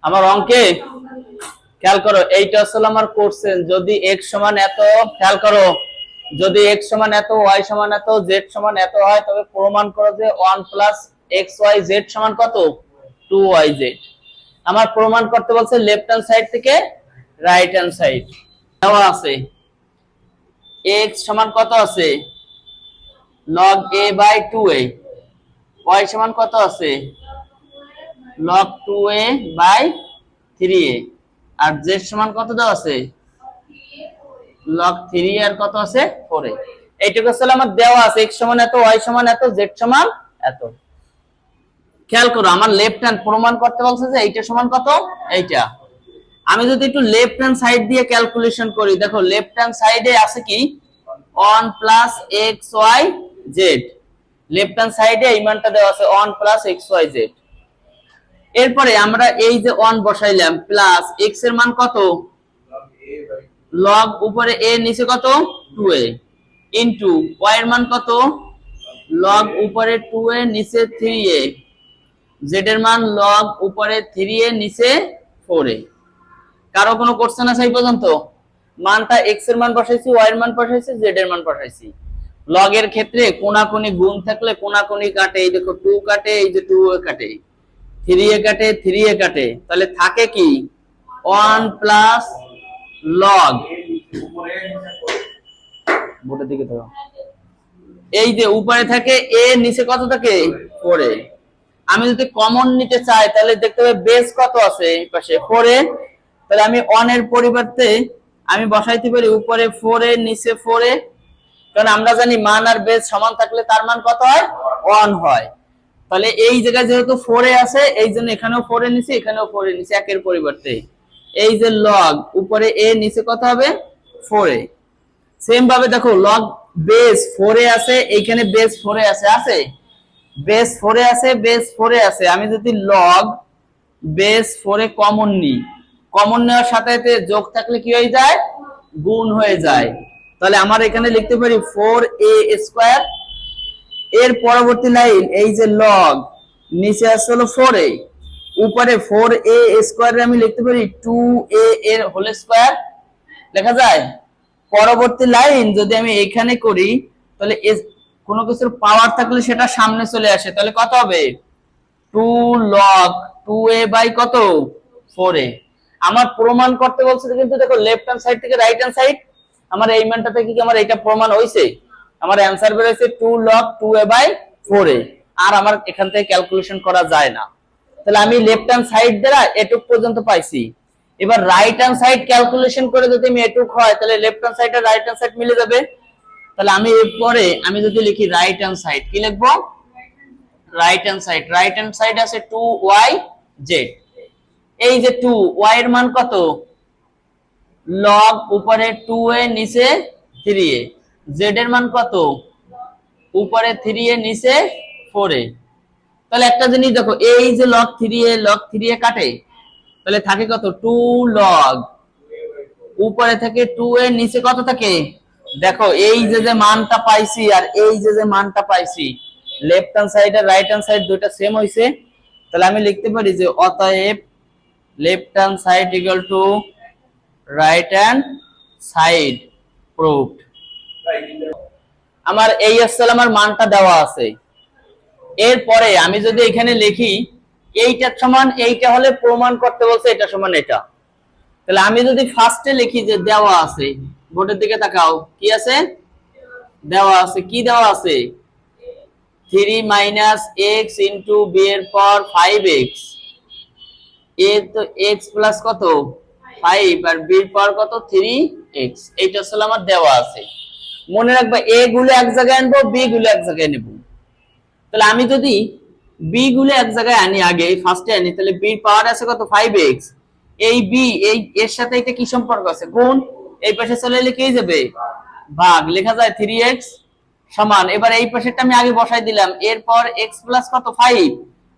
আমার অঙ্কে খেয়াল করো, এইটা আসলে আমার কোশ্চেন। যদি x সমান এত, খেয়াল করো, যদি x সমান এত, y সমান এত, z সমান এত হয়, তবে প্রমাণ করো যে 1 প্লাস xyz সমান কত, 2yz। আমার প্রমাণ করতে বলছে লেফট হ্যান্ড সাইড থেকে রাইট হ্যান্ড সাইড। দেওয়া আছে x সমান কত আছে, log a by 2a, y সমান কত আছে, log 2a by 3a, R z সমান কত দেওয়া আছে, log 3 আর কত আছে 4a। এইটুকু আসলে আমার দেওয়া আছে, x সমান এত, y সমান এত, z সমান এত। খেয়াল করো, আমার লেফট হ্যান্ড প্রমাণ করতে বলছে যে এইটা সমান কত, এইটা। আমি যদি একটু লেফট হ্যান্ড সাইড দিয়ে ক্যালকুলেশন করি, দেখো লেফট হ্যান্ড সাইডে আছে কি 1 প্লাস xyz। লেফট হ্যান্ড সাইডে এই মানটা দেওয়া আছে 1 প্লাস xyz। এরপরে আমরা এই যে 1 বসাইলাম, প্লাস x এর মান কত, log উপরে a নিচে কত 2a, ইনটু y এর মান কত, log উপরে 2a নিচে 3a, z এর মান log উপরে 3a নিচে 4a। কারো কোনো কোশ্চেন আছে এই পর্যন্ত? মানটা x এর মান বসাইছি, y এর মান বসাইছি, z এর মান বসাইছি। log এর ক্ষেত্রে কোনাকুনি গুণ থাকলে কোনাকুনি কাটে, এই দেখো 2 কাটে, এই যে 2 কাটে, 3a কাটে, 3a কাটে, তাহলে থাকে কি 1 প্লাস log, বোর্ডের দিকে ধরো, এই যে উপরে থাকে a, নিচে কত থাকে 4a। আমি যদি কমন নিতে চাই তাহলে দেখতে হবে বেস কত আছে এই পাশে 4a, তাহলে আমি 1 এর পরিবর্তে আমি বসাইতে পারি উপরে 4a নিচে 4a, কারণ আমরা জানি মান আর বেস সমান থাকলে তার মান কত হয়, 1 হয়। তাহলে এই জায়গায় যেহেতু 4a আছে, এই জন্য এখানেও 4a নিচে, এখানেও 4a নিচে, একের পরিবর্তে এই যে log উপরে a নিচে কত হবে 4a। সেম ভাবে দেখো log বেস 4a আছে, এইখানে বেস 4a আছে, আছে বেস 4a আছে, বেস 4a আছে। আমি যদি log বেস 4a কমন নিই, কমন নেওয়ার সাথে সাথে যোগ থাকলে কি হয়ে যায়, গুণ হয়ে যায়। তাহলে আমার এখানে লিখতে পারি 4a স্কয়ার। এর পরবর্তী লাইন এই যে log নিচে আসছে হলো 4a, উপরে 4a স্কয়ার আমি লিখতে পারি 2a এর হোল স্কয়ার, লেখা যায়। পরবর্তী লাইন যদি আমি এখানে করি, তাহলে কোনো কিছুর পাওয়ার থাকলে সেটা সামনে চলে আসে, তাহলে কত হবে 2 log 2a বাই কত 4a। আমার প্রমাণ করতে বলছে কিন্তু দেখো লেফট হ্যান্ড সাইড থেকে রাইট হ্যান্ড সাইড, আমার এই মানটা থেকে কি আমার এটা প্রমাণ হইছে, আমার অ্যানসার বের হইছে 2 log 2a বাই 4a। আর আমার এখান থেকে ক্যালকুলেশন করা যায় না। তাহলে আমি লেফট হ্যান্ড সাইড দ্বারা এটুক পর্যন্ত পাইছি। এবার রাইট হ্যান্ড সাইড ক্যালকুলেশন করে যদি আমি এটুক হয়, তাহলে লেফট হ্যান্ড সাইড আর রাইট হ্যান্ড সাইড মিলে যাবে। তাহলে আমি এরপরে আমি যদি লিখি রাইট হ্যান্ড সাইড, কি লিখবো, রাইট হ্যান্ড সাইড আছে 2yz। এই যে 2y এর মান কত, log উপরে 2a নিচে 3a, z এর মান কত, উপরে 3a নিচে 4a। তাহলে একটা জিনিস দেখো, এই যে log 3a কাটে, তাহলে থাকে কত 2 log উপরে থেকে 2a নিচে কত থাকে, দেখো এই যে মানটা পাইছি আর এই যে মানটা পাইছি, লেফট হ্যান্ড সাইড আর রাইট হ্যান্ড সাইড দুইটা সেম হইছে। তাহলে আমি লিখতে পারি যে অতএব left hand side equal to right hand side proved. আমার এই আসলে আমার মানটা দেওয়া আছে। এরপরে আমি যদি এখানে লিখি এইটা সমান এইটা হলে প্রমাণ করতে বলছে এটা সমান এটা, তাহলে আমি যদি ফার্স্টে লিখি যে দেওয়া আছে, বোর্ডের দিকে তাকাও, কি আছে দেওয়া আছে, কি দেওয়া আছে 3 মাইনাস এক্স ইন্টু বি এর পর 5x, এ তো x প্লাস কত 5 আর b এর পর কত 3x, এইটা আসলে আমার দেওয়া আছে। মনে রাখবা a গুলো এক জায়গায় আনবো, b গুলো এক জায়গায় নেব। তাহলে আমি যদি b গুলো এক জায়গায় আনি, আগে ফার্স্টে আনি, তাহলে b এর পাওয়ার আছে কত 5x, এই b এই এর সাথে এটা কি সম্পর্ক আছে, গুণ, এই পাশে চলে এলে কি হয়ে যাবে ভাগ, লেখা যায় 3x সমান। এবার এই পাশেরটা আমি আগে বসাই দিলাম, এরপর x প্লাস কত 5,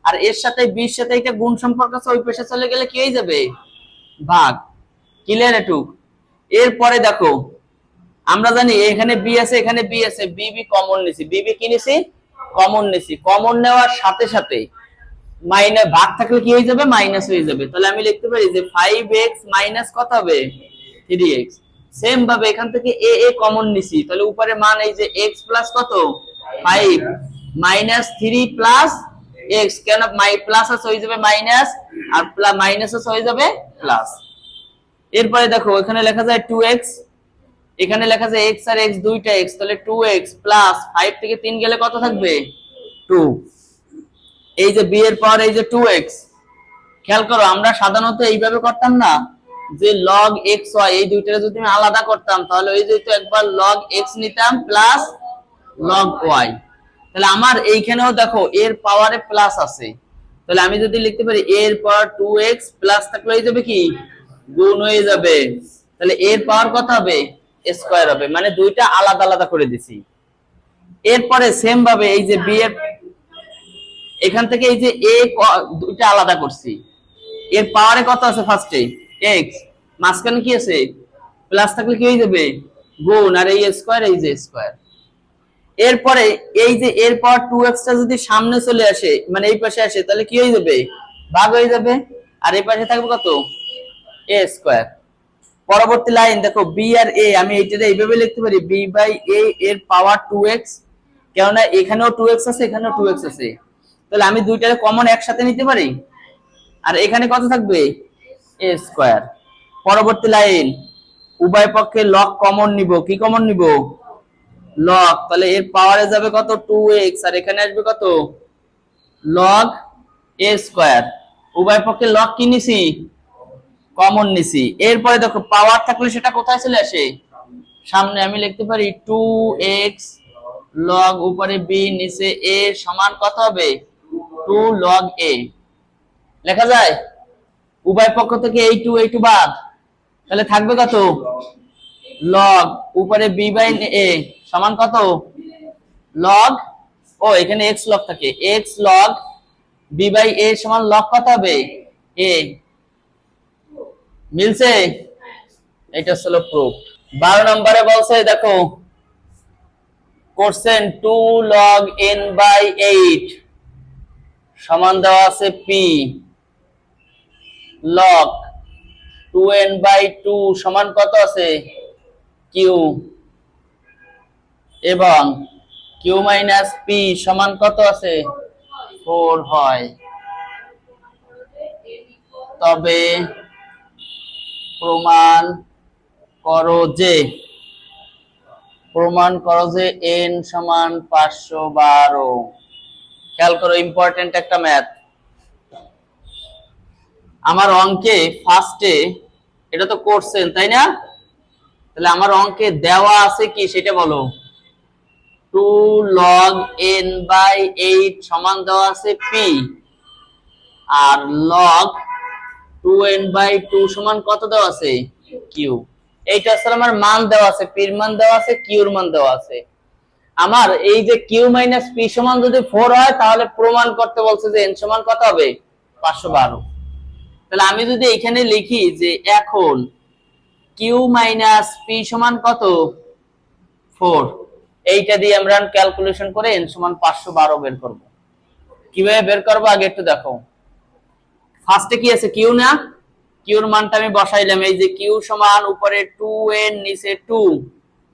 আর এর সাথে b এর সাথে এটা গুণ সম্পর্ক আছে, ওই পাশে চলে গেলে কি হয়ে যাবে ভাগ। ক্লিয়ার এটুক? এরপরে দেখো আমরা জানি এখানে b আছে, এখানে b আছে, b কমন নিছি, b কি নিছি কমন নিছি। কমন নেওয়ার সাথে সাথে মাইনাস ভাগ থাকলে কি হয়ে যাবে, মাইনাস হয়ে যাবে। তাহলে আমি লিখতে পারি যে 5x মাইনাস কত হবে, 3x। সেম ভাবে এখান থেকে a a কমন নিছি, তাহলে উপরে মান এই যে x প্লাস কত 5 মাইনাস 3 প্লাস x, কেন প্লাস আছে হয়ে যাবে মাইনাস, আর মাইনাস আছে হয়ে যাবে প্লাস। এরপরে দেখো এখানে লেখা যায় 2x, এখানে লেখা যায় x আর x দুইটা x, তাহলে 2x প্লাস 5 থেকে 3 গেলে কত থাকবে 2। এই যে b এর পাওয়ার এই যে 2x, খেয়াল করো আমরা সাধারণত এইভাবে করতাম না যে log x y এই দুইটারে যদি আমি আলাদা করতাম তাহলে ওই যে তো একবার log x নিতাম প্লাস log y। তাহলে আমার এইখানেও দেখো এর পাওয়ারে প্লাস আছে, তাহলে আমি যদি লিখতে পারি a এর পাওয়ার 2x প্লাস থাকলে হয়ে যাবে কি গুণ হয়ে যাবে, তাহলে এর পাওয়ার কত হবে স্কয়ার হবে, মানে দুইটা আলাদা আলাদা করে দিছি। এরপরে সেম ভাবে এই যে b এর এখান থেকে এই যে a দুইটা আলাদা করছি, এর পাওয়ারে কত আছে ফার্স্টে x, মাঝখানে কি আছে প্লাস থাকলে কি হয়ে যাবে গুণ, আর এই স্কয়ার এই যে স্কয়ার। এরপরে এই যে এর পাওয়ার 2x টা যদি সামনে চলে আসে মানে এই পাশে আসে তাহলে কি হয়ে যাবে ভাগ হয়ে যাবে, আর এই পাশে থাকবে কত a স্কয়ার। পরবর্তী লাইন দেখো b আর a, আমি এইটারে এইভাবে লিখতে পারি b বাই a এর পাওয়ার 2x, কেননা এখানেও 2x আছে এখানেও 2x আছে, তাহলে আমি দুইটারে কমন একসাথে নিতে পারি, আর এখানে কত থাকবে a স্কয়ার। পরবর্তী লাইন উভয় পক্ষে লগ কমন নিব, কি কমন নিব লগ, তাহলে এর পাওয়ারে যাবে কত 2x, আর এখানে আসবে কত log a স্কয়ার। উভয় পক্ষে লগ কি নিছি কমন নিছি। এরপরে দেখো পাওয়ার থাকলে সেটা কোথায় চলে আসে সামনে, আমি লিখতে পারি 2x log উপরে b নিচে a সমান কত হবে 2 log a, লেখা যায় উভয় পক্ষ থেকে এই 2 বাদ, তাহলে থাকবে কত log উপরে b বাই a সমান কত log, ও এখানে x log থাকে x log b by a সমান log কত হবে a, মিলছে, এটা হলো প্রুফ। 12 নম্বরে বলছে দেখো কোশ্চেন 2 log n বাই 8 সমান দেওয়া আছে p log 2n বাই 2 সমান কত আছে q, এবং q মাইনাস p সমান কত আছে 4 হয়, তবে প্রমাণ করো যে n সমান 512। খেয়াল করো ইম্পর্টেন্ট একটা ম্যাথ, আমার অঙ্কে ফার্স্টে এটা তো করছেন তাই না, তাহলে আমার অঙ্কে দেওয়া আছে কি সেটা বলো 2 log n বাই 8 সমান দেওয়া আছে p, R log 2n by 2 সমান কত দেওয়া আছে q। এইটা আসলে আমার মান দেওয়া আছে, p এর মান দেওয়া আছে, q এর মান দেওয়া আছে। আমার এই যে q মাইনাস p সমান যদি 4 হয় তাহলে প্রমাণ করতে বলছে যে n সমান কত হবে 512। তাহলে আমি যদি এখানে লিখি যে এখন q মাইনাস p সমান কত 4, এইটা দিয়ে আমরা ক্যালকুলেশন করে n সমান 512 বের করব। কিভাবে বের করব আগে একটু দেখো, ফার্স্টে কি আছে q না, q এর মানটা আমি বসাইলাম, এই যে q সমান উপরে 2n নিচে 2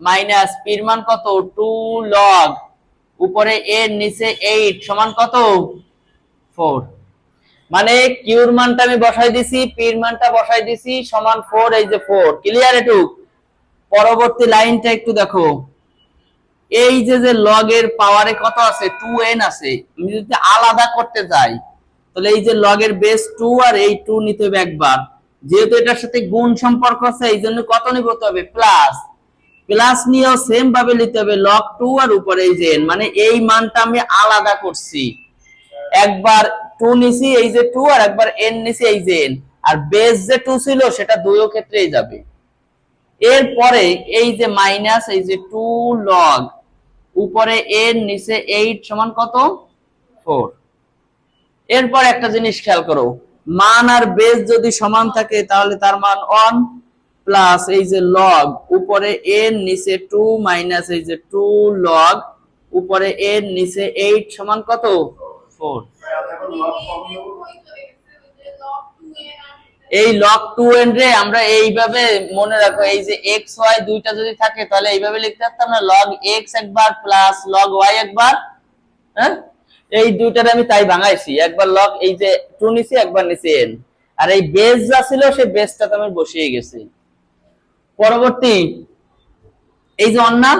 মাইনাস p এর মান কত 2 log উপরে n নিচে 8 সমান কত 4, মানে q এর মানটা আমি বসাই দিছি p এর মানটা বসাই দিছি সমান 4, এই যে 4 ক্লিয়ার এটুক। পরবর্তী লাইনটা একটু দেখো, এই যে log এর পাওয়ারে কত আছে 2n আছে, আমি যদি আলাদা করতে যাই তাহলে এই যে log এর বেস 2 আর এই 2 নিতে হবে একবার, যেহেতু এটার সাথে গুণ সম্পর্ক আছে এই জন্য কত নিতে হবে প্লাস, প্লাস নিয়েও সেম ভাবে নিতে হবে log 2 আর উপরে এই যে n, মানে এই মানটা আমি আলাদা করছি, একবার 2 নিছি এই যে 2 আর একবার n নিছি এই যে n, আর বেস যে 2 ছিল সেটা দুইও ক্ষেত্রেই যাবে। এরপরে এই যে মাইনাস এই যে 2 log উপরে n নিচে 8 সমান কত 4। এরপর একটা জিনিস খেয়াল করো, মান আর বেস যদি সমান থাকে তাহলে তার মান 1 প্লাস এই যে log উপরে n নিচে 2 মাইনাস এই যে 2 log উপরে n নিচে 8 সমান কত 4। এই log 2n রে আমরা এইভাবে মনে রাখো, এই যে x y দুইটা যদি থাকে তাহলে এইভাবে লিখতে পারতাম না, log x একবার প্লাস log y একবার। হ্যাঁ, এই দুইটারে আমি তাই ভাঙাইছি, একবার log এই যে 2 নিছি, একবার নিছি n, আর এই বেস যা ছিল সেই বেসটা তো আমি বসিয়ে গেছি। পরবর্তী এই যে অন না,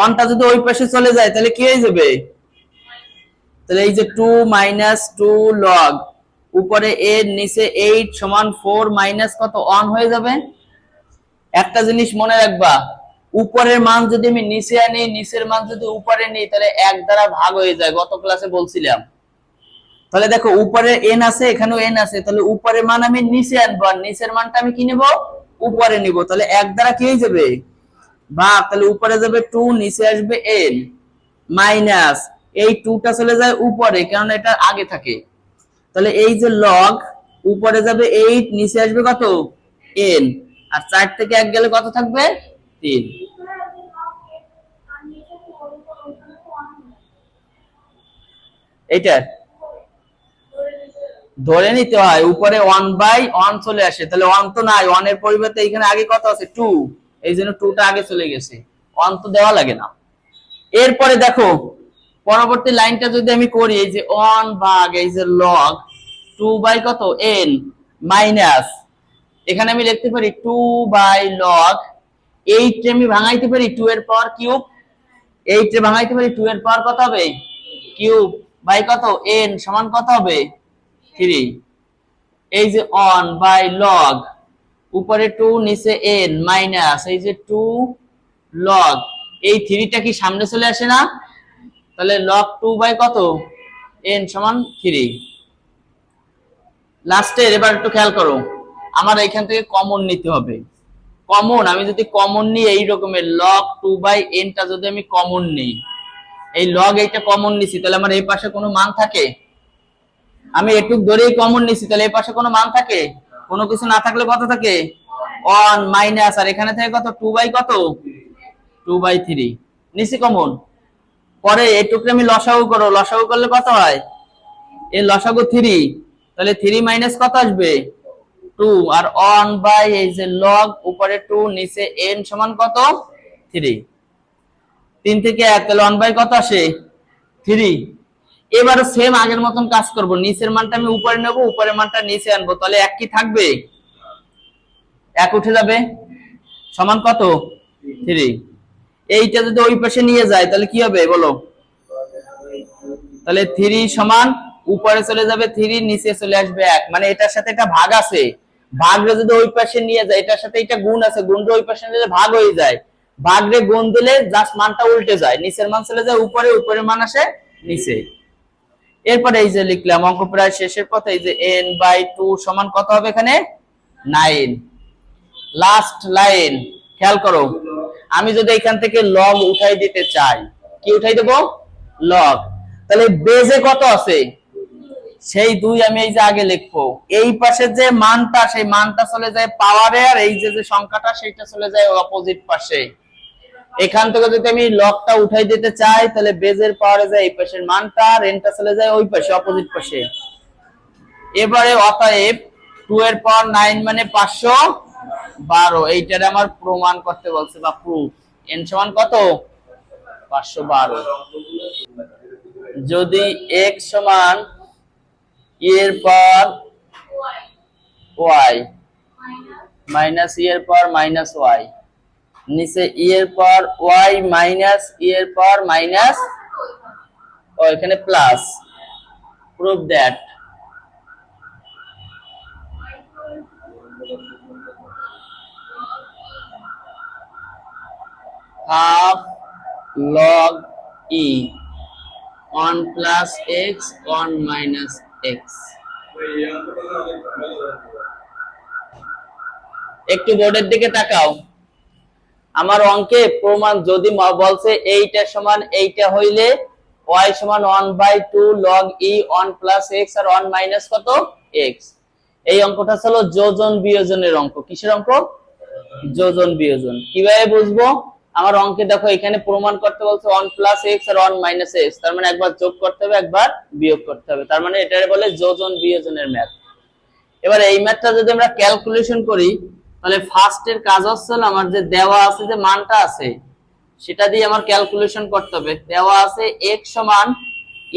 অনটা যদি ওই পাশে চলে যায় তাহলে কি হয়ে যাবে, তাহলে এই যে 2 - 2 log উপরে a নিচে 8 সমান 4 মাইনাস কত অন হয়ে যাবে। একটা জিনিস মনে রাখবা, উপরের মান যদি আমি নিচে আনি, নিচের মান যদি উপরে নিই তাহলে 1 দ্বারা ভাগ হয়ে যায়, গত ক্লাসে বলছিলাম। তাহলে দেখো উপরে n আছে, এখানেও n আছে, তাহলে উপরের মান আমি নিচে আনবো আর নিচের মানটা আমি কি নিব, উপরে নিব। তাহলে 1 দ্বারা কি হয়ে যাবে ভাগ, তাহলে উপরে যাবে 2, নিচে আসবে n মাইনাস এই 2টা চলে যায় উপরে কারণ এটা আগে থাকে। তাহলে এই যে log উপরে যাবে 8, নিচে আসবে কত n, আর 4 থেকে 1 গেলে কত থাকবে 3। এইটা ধরে নিতে হয়, উপরে 1/1 চলে আসে, তাহলে 1 তো নাই, 1 এর পরিবর্তে এখানে আগে কত আছে 2, এই জন্য 2টা আগে চলে গেছে, 1 তো দেওয়া লাগে না। এরপরে দেখো পরবর্তী লাইনটা যদি আমি করি, এই যে 1 ভাগ এই যে log 2 কত n মাইনাস, এখানে আমি লিখতে পারি 2/log 8 কে আমি ভাঙাইতে পারি 2 এর পাওয়ার কিউব, 8 কে ভাঙাইতে পারি 2 এর পাওয়ার কত হবে কিউব বাই কত n সমান কত হবে 3। এই যে 1/log উপরে 2 নিচে n মাইনাস এই যে 2 log এই 3টা কি সামনে চলে আসে না, তাহলে log 2 কত n সমান 3। লাস্টের এবার একটু খেয়াল করো, আমার এখান থেকে কমন নিতে হবে। কমন আমি যদি কমন নিই এই রকমের log 2/n টা যদি আমি কমন নিই, এই log এইটা কমন নিছি, তাহলে আমার এই পাশে কোনো মান থাকে, আমি এটুক ধরেই কমন নিছি, তাহলে এই পাশে কোনো মান থাকে, কোনো কিছু না থাকলে কত থাকে 1 মাইনাস, আর এখানে থেকে কত 2 কত 2/3 নিছি কমন। পরে এটুকু আমি লসাগু করো, লসাগু করলে কত হয়, এই লসাগু 3, তাহলে 3 মাইনাস কত আসবে 2, আর 1 এই যে log উপরে 2 নিচে n সমান কত 3, 3 থেকে 1 তাহলে 1 কত আসে 3। এবারে সেম আগের মতন কাজ করব, নিচের মানটা আমি উপরে নেব, উপরের মানটা নিচে আনবো, তাহলে 1 কি থাকবে 1 উঠে যাবে সমান কত 3। এইটা যদি ওই পাশে নিয়ে যায় তাহলে কি হবে বলো, তাহলে 3 সমান উপরে চলে যাবে 3, নিচে চলে আসবে 1, মানে এটার সাথে এটা ভাগ আছে, ভাগরে যদি ওই পাশে নিয়ে যায়, এটার সাথে এটা গুণ আছে, গুণরে ওই পাশে নিলে ভাগ হয়ে যায়, ভাগরে গুণ দিলে জাস্ট মানটা উল্টে যায়, নিচের মান চলে যায় উপরে, উপরের মান আসে নিচে। এরপরে এই যে লিখলাম অঙ্ক প্রায় শেষের পথে, এই যে n/2 সমান কত হবে এখানে 9। লাস্ট লাইন খেয়াল করো, আমি যদি এখান থেকে log উঠাই দিতে চাই, কি উঠাই দেব log, তাহলে বেজে কত আছে সেই 2 আমি এই যে আগে লিখবো, এই পাশে যে মানটা সেই মানটা চলে যায় পাওয়ারে, আর এই যে সংখ্যাটা সেটা চলে যায় অপোজিট পাশে। এখান থেকে যদি আমি লগটা উঠাই দিতে চাই তাহলে বেজের পাওয়ারে যায় এই পাশের মানটা, আর এনটা চলে যায় ওই পাশে অপোজিট পাশে। এবারে অতএব 2 এর পাওয়ার 9 মানে 512, এইটার আমার প্রমাণ করতে বলছে বা প্রুফ, n সমান কত 512। যদি x সমান e এর পাওয়ার y মাইনাস e এর পাওয়ার মাইনাস y, নিচে e এর পাওয়ার y মাইনাস e এর পাওয়ার মাইনাস ও এখানে plus, proof that half log e 1 plus x 1 minus x। একটু বোর্ডের দিকে তাকাও, আমার অঙ্কে প্রমাণ যদি বলছে এইটা সমান এইটা হইলে y সমান 1/2 log e 1 plus x আর 1 minus কত x। এই অঙ্কটা ছিল যোজন বিয়োজনের অঙ্ক। কিসের অঙ্ক? যোজন বিয়োজন। কিভাবে বুঝবো? আমার অঙ্কে দেখো এখানে প্রমাণ করতে বলছে 1 প্লাস এক্স আর 1 মাইনাস এক্স, তার মানে একবার যোগ করতে হবে একবার বিয়োগ করতে হবে, তার মানে এটারে বলে যোজন বিয়োজনের ম্যাথ। এবার এই ম্যাথটা যদি আমরা ক্যালকুলেশন করি তাহলে ফার্স্টের কাজ হচ্ছে আমার যে দেওয়া আছে যে মানটা আছে সেটা দিয়ে আমার ক্যালকুলেশন করতে হবে। দেওয়া আছে x সমান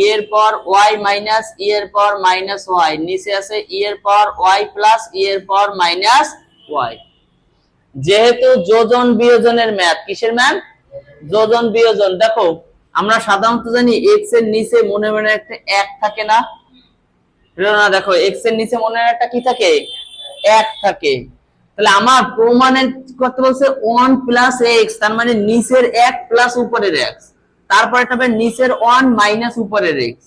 e এর পাওয়ার y মাইনাস e এর পাওয়ার মাইনাস y, নিচে আছে e এর পাওয়ার y প্লাস e এর পাওয়ার মাইনাস y। যেহেতু যোজন বিয়োজনের ম্যাথ, কিসের ম্যাথ? যোজন বিয়োজন। দেখো আমরা সাধারণত জানি x এর নিচে মনে মনে একটা 1 থাকে না, না দেখো x এর নিচে মনে একটা কি থাকে? 1 থাকে। তাহলে আমার প্রমাণে করতে বলছে 1 প্লাস x, তার মানে নিচের 1 প্লাস উপরের x, তারপর এটা হবে নিচের 1 মাইনাস উপরের x।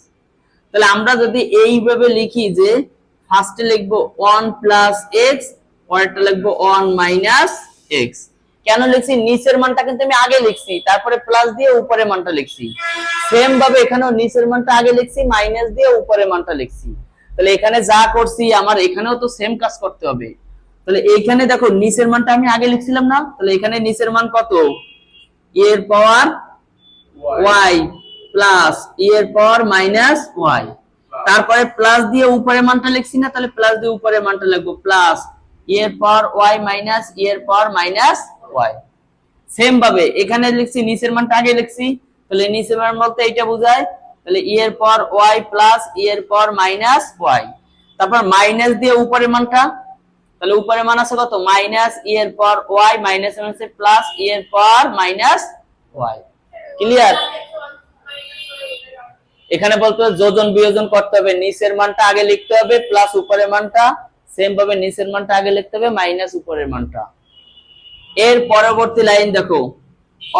তাহলে আমরা যদি এইভাবে লিখি যে ফার্স্টে লিখবো 1 প্লাস x, পরেরটা লিখবো 1 মাইনাস x। কেন লিখছি? নিচের মানটা কিন্তু আমি আগে লিখছি, তারপরে প্লাস দিয়ে উপরের মানটা লিখছি। সেম ভাবে এখানেও নিচের মানটা আগে লিখছি, মাইনাস দিয়ে উপরের মানটা লিখছি। তাহলে এখানে যা করছি আমার এখানেও তো সেম কাজ করতে হবে। তাহলে এইখানে দেখো নিচের মানটা আমি আগে লিখছিলাম না, তাহলে এখানে নিচের মান কত? e এর পাওয়ার y প্লাস e এর পাওয়ার মাইনাস y, তারপরে প্লাস দিয়ে উপরের মানটা লিখছি না, তাহলে প্লাস দিয়ে উপরের মানটা লিখবো প্লাস e এর পাওয়ার y মাইনাস e এর পাওয়ার মাইনাস y। সেম ভাবে এখানে লিখছি নিচের মানটা আগে লিখছি, তাহলে নিচের মান বলতে এইটা বোঝায়, তাহলে e এর পাওয়ার y প্লাস e এর পাওয়ার মাইনাস y, তারপর মাইনাস দিয়ে উপরের মানটা, তাহলে উপরের মান আছে কত? মাইনাস e এর পাওয়ার y মাইনাস আছে প্লাস e এর পাওয়ার মাইনাস y। ক্লিয়ার? এখানে বলতে যোজন বিয়োজন করতে হবে, নিচের মানটা আগে লিখতে হবে প্লাস উপরের মানটা, সেম ভাবে নিচের মানটা আগে লিখতে হবে মাইনাস উপরের মানটা। এর পরবর্তী লাইন দেখো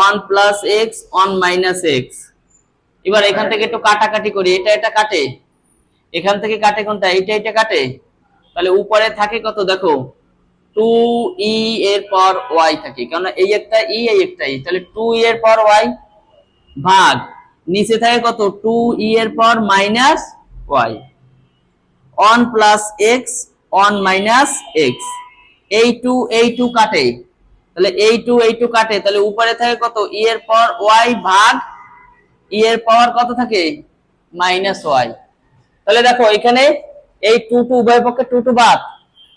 1 প্লাস x 1 মাইনাস x। এবার এখান থেকে একটু কাটাকাটি করি, এটা এটা কাটে, এখান থেকে কাটে কোনটা? এটা এটা কাটে, তাহলে উপরে থাকে কত? দেখো 2e এর পাওয়ার y থাকে, কারণ এই একটা e এই একটা e, তাহলে 2e এর পাওয়ার y ভাগ নিচে থাকে কত? 2e এর power minus y। 1 plus x 1 minus x, এই 2 কাটে, তাহলে এই 2 কাটে, তাহলে উপরে থাকে কত? e এর পাওয়ার y ভাগ e এর পাওয়ার কত থাকে? Minus y। তাহলে দেখো এখানে এই 2 উভয় পক্ষে 2 বাদ,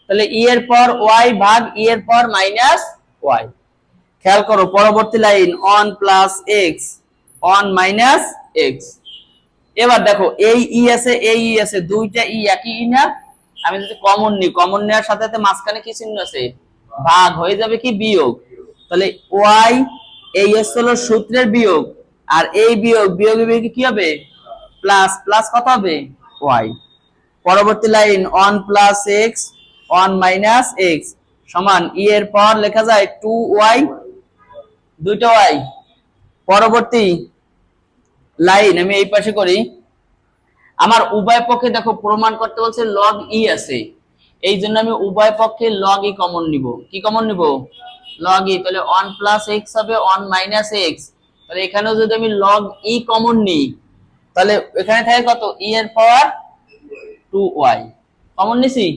তাহলে e এর পাওয়ার y ভাগ e এর পাওয়ার মাইনাস y। খেয়াল করো পরবর্তী line 1 plus x 1 minus x। এবার দেখো এই e আছে এই e আছে, দুইটা e একই e না? আমি যদি কমন নিই, কমন নেওয়ার সাথে সাথে মাঝখানে কি চিহ্ন আছে? ভাগ, হয়ে যাবে কি? বিয়োগ। তাহলে y এই হলো সূত্রের বিয়োগ, আর এই বিয়োগ বিয়োগে বিয়োগে কি হবে? প্লাস, প্লাস কত হবে? y। পরবর্তী line 1 plus x 1 minus x সমান e এর পাওয়ার লেখা যায় 2y, দুইটা y। পরবর্তী লাইন আমি এই পাশে করি, আমার উভয় পক্ষে দেখো প্রমাণ করতে বলছে log e আছে, এই জন্য আমি উভয় পক্ষে log e কমন নিব। কি কমন নিব? log e। তাহলে 1 প্লাস x হবে 1 মাইনাস x, তাহলে এখানেও যদি আমি log e কমন নিই তাহলে এখানে থাকে কত? e এর পাওয়ার 2y কমন নিছি।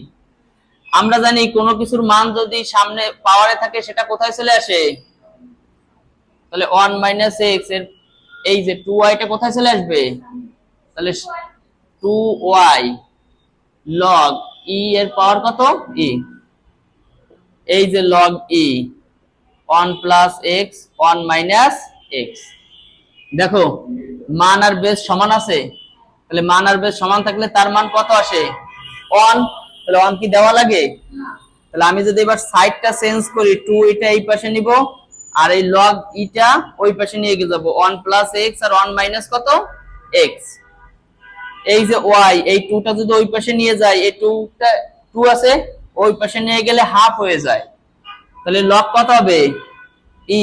আমরা জানি কোনো কিছুর মান যদি সামনে পাওয়ারে থাকে সেটা কোথায় চলে আসে? তাহলে 1 মাইনাস x এর এই যে 2y টা কোথায় চলে আসবে? তাহলে 2y log e এর পাওয়ার কত? e। এই যে log e 1 plus x 1 minus x। দেখো মান আর বেস সমান আছে, তাহলে মান আর বেস সমান থাকলে তার মান কত আসে? 1। তাহলে 1 কি দেওয়া লাগে? তাহলে আমি যদি এবার সাইডটা চেঞ্জ করি, 2 এটা এই পাশে নিব আর এই log e টা ওই পাশে নিয়ে যাব, 1 প্লাস x আর 1 মাইনাস কত? x। এই যে y এই 2 টা যদি ওই পাশে নিয়ে যাই, এই 2টা 2 আছে ওই পাশে নিয়ে গেলে হাফ হয়ে যায়, তাহলে log কত হবে? e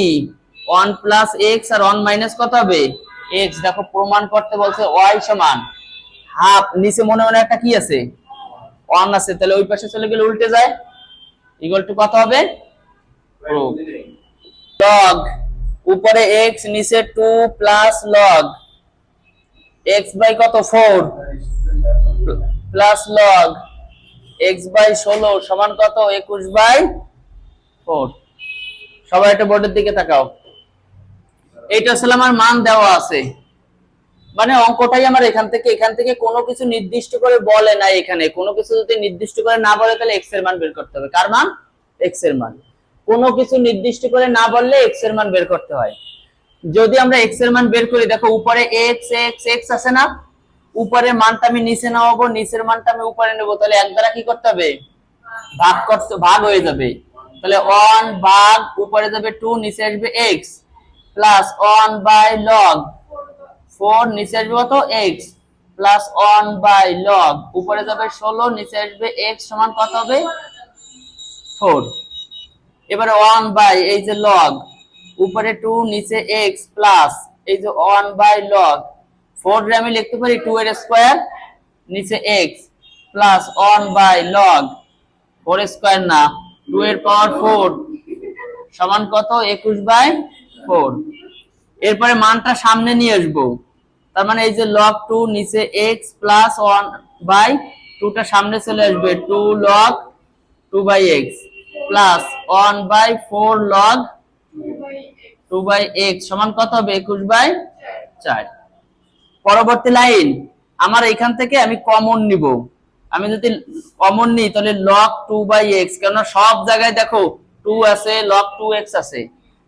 1 প্লাস x আর 1 মাইনাস কত হবে? x। দেখো প্রমাণ করতে বলছে y সমান হাফ, নিচে মনে মনে একটা কি আছে? 1 আছে, তাহলে ওই পাশে চলে গেলে উল্টে যায়, ইকুয়াল টু কত হবে? log উপরে x নিচে 2 প্লাস log x বাই কত? 4 প্লাস log x বাই 16 সমান কত? 21 বাই 4। সবাই একটা বোর্ডের দিকে তাকাও। এইটা আসলে আমার মান দেওয়া আছে, মানে অঙ্কটাই আমার এখান থেকে কোনো কিছু নির্দিষ্ট করে বলে না, এখানে কোনো কিছু যদি নির্দিষ্ট করে না বলে তাহলে এক্স এর মান বের করতে হবে। কার মান? এক্স এর মান। কোনো কিছু নির্দিষ্ট করে না বললে এক্স এর মান বের করতে হয়। যদি আমরা এক্স এর মান বের করি, দেখো উপরে এক্স এক্স এক্স আছে না, উপরের মানটা আমি নিচে নামাবো, নিচের মানটা আমি উপরে নেবো, তাহলে এক দ্বারা কি করতে হবে? ভাগ করতে, ভাগ হয়ে যাবে। তাহলে 1 ভাগ উপরে যাবে 2, নিচে আসবে x প্লাস 1 বাই লগ 4, নিচে আসবে কত? x প্লাস 1 বাই লগ উপরে যাবে 16, নিচে আসবে x সমান কত হবে? 4। এবারে 1 বাই এই যে লগ উপরে 2, নিচে x প্লাস এই যে 1 বাই লগ 4 রে আমি লিখতে পারি 2 এর স্কয়ার, নিচে x plus 1 by log 4 square না 2 এর পাওয়ার 4 সমান কত? 21/4। এরপরে মানটা সামনে নিয়ে আসবো, তার মানে এই যে log 2 নিচে x প্লাস 1 বাই 2 টা সামনে চলে আসবে, 2 log 2 by x plus 1 by 4 log 2 by x সমান কত হবে? 21/4। পরবর্তী লাইন, আমার এখান থেকে আমি কমন নিব। আমি যদি কমন নিই তাহলে log 2 বাই x, কেন সব জায়গায় দেখো 2 আছে, log 2x আছে,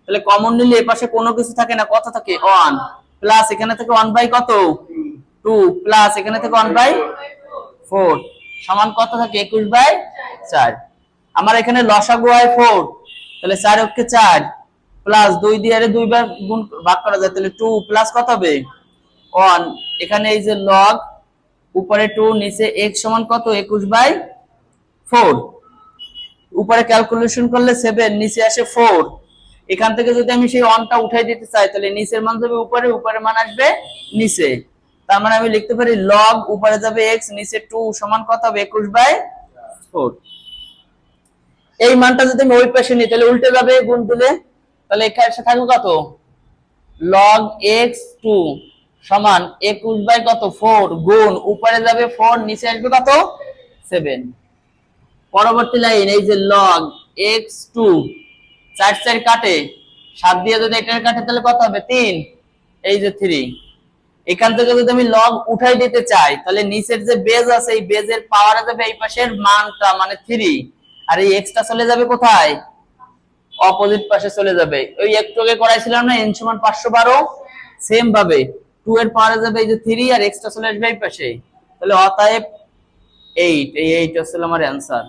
তাহলে কমন নিলে এই পাশে কোনো কিছু থাকে না, কত থাকে? 1 প্লাস এখানে থেকে 1 বাই কত? 2 প্লাস এখানে থেকে 1 বাই 4 সমান কত থাকে? 21/4। আমার এখানে লসাগু হয় 4, তাহলে 4 অক্ষে 4 প্লাস 2 দিয়ে আরে 2 বার গুণ ভাগ করা যায়, তাহলে 2 প্লাস কত হবে? 1। এখানে এই যে লগ উপরে 2 নিচে x সমান কত? 21/4। উপরে ক্যালকুলেশন করলে 7, নিচে আসে 4। এখান থেকে যদি আমি সেই 1 টা উঠাই দিতে চাই তাহলে নিচের মান যাবে উপরে, উপরের মান আসবে নিচে। তার মানে আমি লিখতে পারি লগ উপরে যাবে x, নিচে 2 সমান কত হবে? 21/4। এই মানটা যদি আমি ওই পাশে নিই তাহলে উল্টে যাবে গুণ দিলে, তাহলে এখানে এসে থাকবে কত? log x2 সমান 21 বাই কত? 4 গুণ উপরে যাবে 4, নিচে আসবে কত? 7। পরবর্তী লাইন, এই যে log x2 4 4 কাটে, 7 দিয়ে যদি এটা কাটে তাহলে কত হবে? 3, এই যে 3। এখান থেকে যদি আমি log উঠাই দিতে চাই তাহলে নিচের যে বেজ আছে এই বেজের পাওয়ারে যাবে এই পাশের মানটা মানে 3, আর এই x টা চলে যাবে কোথায়? অপোজিট পাশে চলে যাবে। ওই একটু আগে করাইছিলাম না n সমান 512, সেম ভাবে 2 এর পাওয়ারে যাবে এই যে 3 আর x টা চলে আসবে এই পাশে, তাহলে অতএব 8। এই 8 হচ্ছে আমার অ্যানসার।